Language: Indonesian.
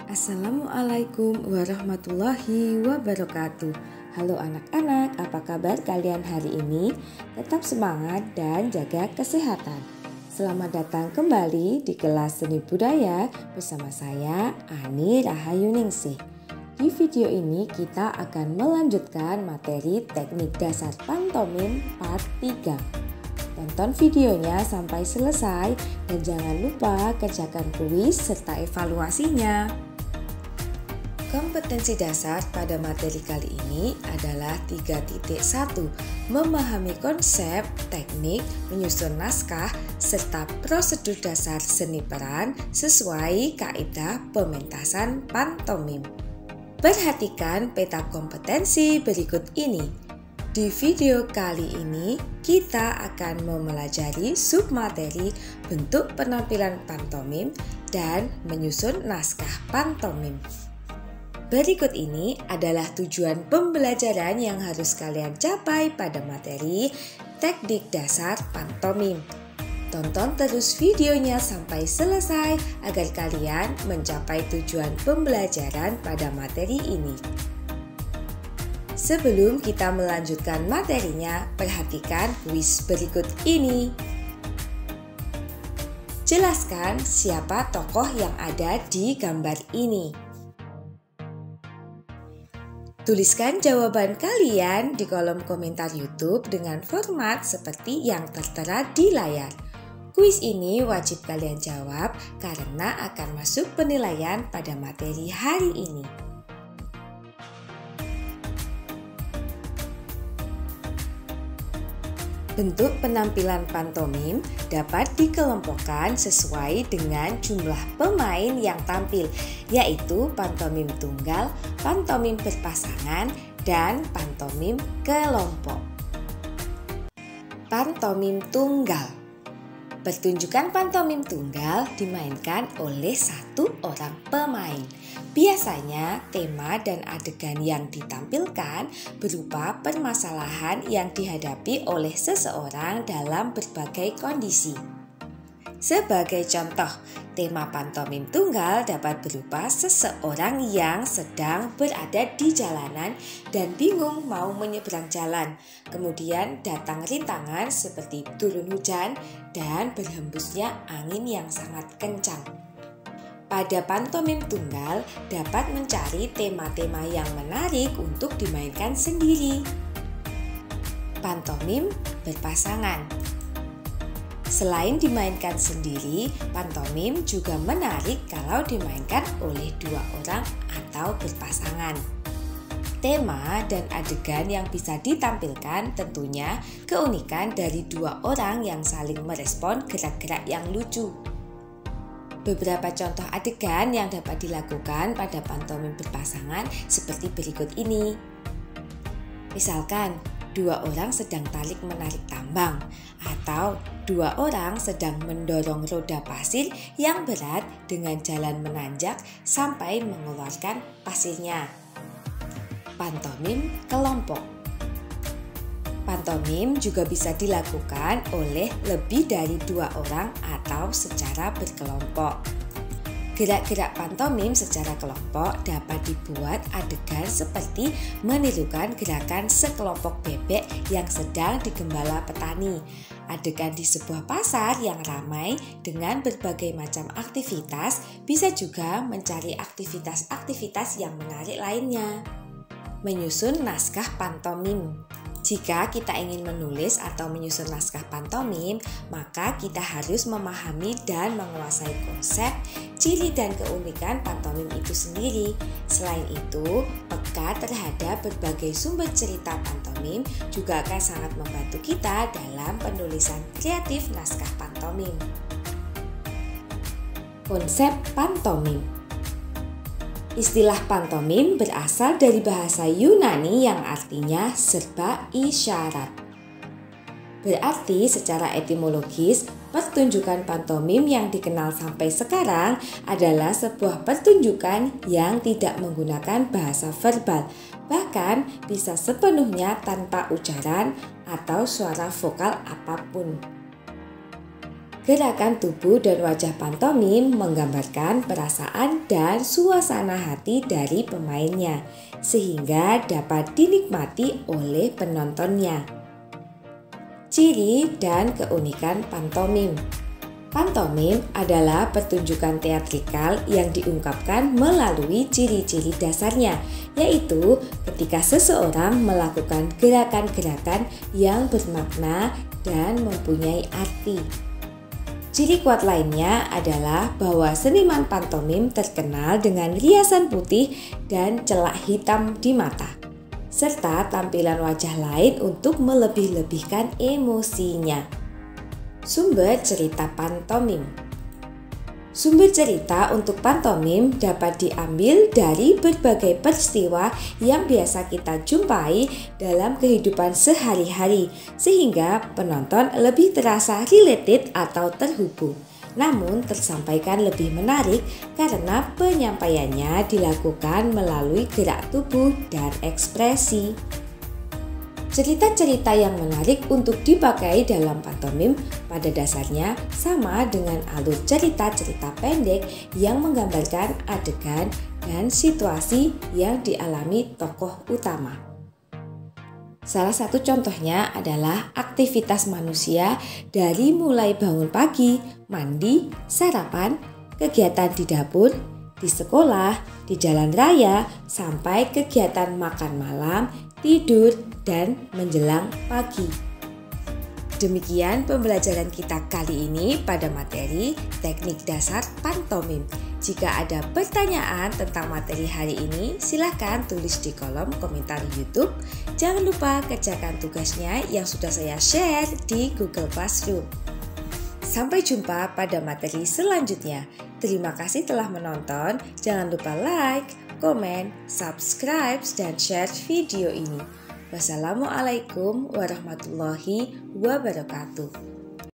Assalamualaikum warahmatullahi wabarakatuh. Halo anak-anak, apa kabar kalian hari ini? Tetap semangat dan jaga kesehatan. Selamat datang kembali di kelas seni budaya bersama saya Ani Rahayuningsih. Di video ini kita akan melanjutkan materi teknik dasar pantomim part 3. Tonton videonya sampai selesai dan jangan lupa kerjakan kuis serta evaluasinya. Kompetensi dasar pada materi kali ini adalah 3.1. Memahami konsep, teknik, menyusun naskah, serta prosedur dasar seni peran sesuai kaidah pementasan pantomim. Perhatikan peta kompetensi berikut ini. Di video kali ini, kita akan mempelajari submateri bentuk penampilan pantomim dan menyusun naskah pantomim. Berikut ini adalah tujuan pembelajaran yang harus kalian capai pada materi teknik dasar pantomim. Tonton terus videonya sampai selesai agar kalian mencapai tujuan pembelajaran pada materi ini. Sebelum kita melanjutkan materinya, perhatikan kuis berikut ini. Jelaskan siapa tokoh yang ada di gambar ini. Tuliskan jawaban kalian di kolom komentar YouTube dengan format seperti yang tertera di layar. Kuis ini wajib kalian jawab karena akan masuk penilaian pada materi hari ini. Bentuk penampilan pantomim dapat dikelompokkan sesuai dengan jumlah pemain yang tampil, yaitu pantomim tunggal, pantomim berpasangan, dan pantomim kelompok. Pantomim tunggal. Pertunjukan pantomim tunggal dimainkan oleh satu orang pemain. Biasanya tema dan adegan yang ditampilkan berupa permasalahan yang dihadapi oleh seseorang dalam berbagai kondisi. Sebagai contoh, tema pantomim tunggal dapat berupa seseorang yang sedang berada di jalanan dan bingung mau menyeberang jalan. Kemudian datang rintangan seperti turun hujan dan berhembusnya angin yang sangat kencang. Pada pantomim tunggal dapat mencari tema-tema yang menarik untuk dimainkan sendiri. Pantomim berpasangan. Selain dimainkan sendiri, pantomim juga menarik kalau dimainkan oleh dua orang atau berpasangan. Tema dan adegan yang bisa ditampilkan tentunya keunikan dari dua orang yang saling merespon gerak-gerak yang lucu. Beberapa contoh adegan yang dapat dilakukan pada pantomim berpasangan seperti berikut ini. Misalkan, dua orang sedang tarik-menarik tambang, atau dua orang sedang mendorong roda pasir yang berat dengan jalan menanjak sampai mengeluarkan pasirnya. Pantomim kelompok. Pantomim juga bisa dilakukan oleh lebih dari dua orang atau secara berkelompok. Gerak-gerak pantomim secara kelompok dapat dibuat adegan seperti menirukan gerakan sekelompok bebek yang sedang digembala petani. Adegan di sebuah pasar yang ramai dengan berbagai macam aktivitas, bisa juga mencari aktivitas-aktivitas yang menarik lainnya. Menyusun naskah pantomim. Jika kita ingin menulis atau menyusun naskah pantomim, maka kita harus memahami dan menguasai konsep, ciri dan keunikan pantomim itu sendiri. Selain itu, peka terhadap berbagai sumber cerita pantomim juga akan sangat membantu kita dalam penulisan kreatif naskah pantomim. Konsep pantomim. Istilah pantomim berasal dari bahasa Yunani yang artinya serba isyarat. Berarti secara etimologis, pertunjukan pantomim yang dikenal sampai sekarang adalah sebuah pertunjukan yang tidak menggunakan bahasa verbal, bahkan bisa sepenuhnya tanpa ucaran atau suara vokal apapun. Gerakan tubuh dan wajah pantomim menggambarkan perasaan dan suasana hati dari pemainnya, sehingga dapat dinikmati oleh penontonnya. Ciri dan keunikan pantomim. Pantomim adalah pertunjukan teatrikal yang diungkapkan melalui ciri-ciri dasarnya, yaitu ketika seseorang melakukan gerakan-gerakan yang bermakna dan mempunyai arti. Ciri kuat lainnya adalah bahwa seniman pantomim terkenal dengan riasan putih dan celak hitam di mata, serta tampilan wajah lain untuk melebih-lebihkan emosinya. Sumber cerita pantomim. Sumber cerita untuk pantomim dapat diambil dari berbagai peristiwa yang biasa kita jumpai dalam kehidupan sehari-hari, sehingga penonton lebih terasa related atau terhubung. Namun tersampaikan lebih menarik karena penyampaiannya dilakukan melalui gerak tubuh dan ekspresi. Cerita-cerita yang menarik untuk dipakai dalam pantomim pada dasarnya sama dengan alur cerita-cerita pendek yang menggambarkan adegan dan situasi yang dialami tokoh utama. Salah satu contohnya adalah aktivitas manusia dari mulai bangun pagi, mandi, sarapan, kegiatan di dapur, di sekolah, di jalan raya, sampai kegiatan makan malam, tidur, dan menjelang pagi. Demikian pembelajaran kita kali ini pada materi teknik dasar pantomim. Jika ada pertanyaan tentang materi hari ini, silahkan tulis di kolom komentar YouTube. Jangan lupa kerjakan tugasnya yang sudah saya share di Google Classroom. Sampai jumpa pada materi selanjutnya. Terima kasih telah menonton. Jangan lupa like, komen, subscribe, dan share video ini. Wassalamualaikum warahmatullahi wabarakatuh.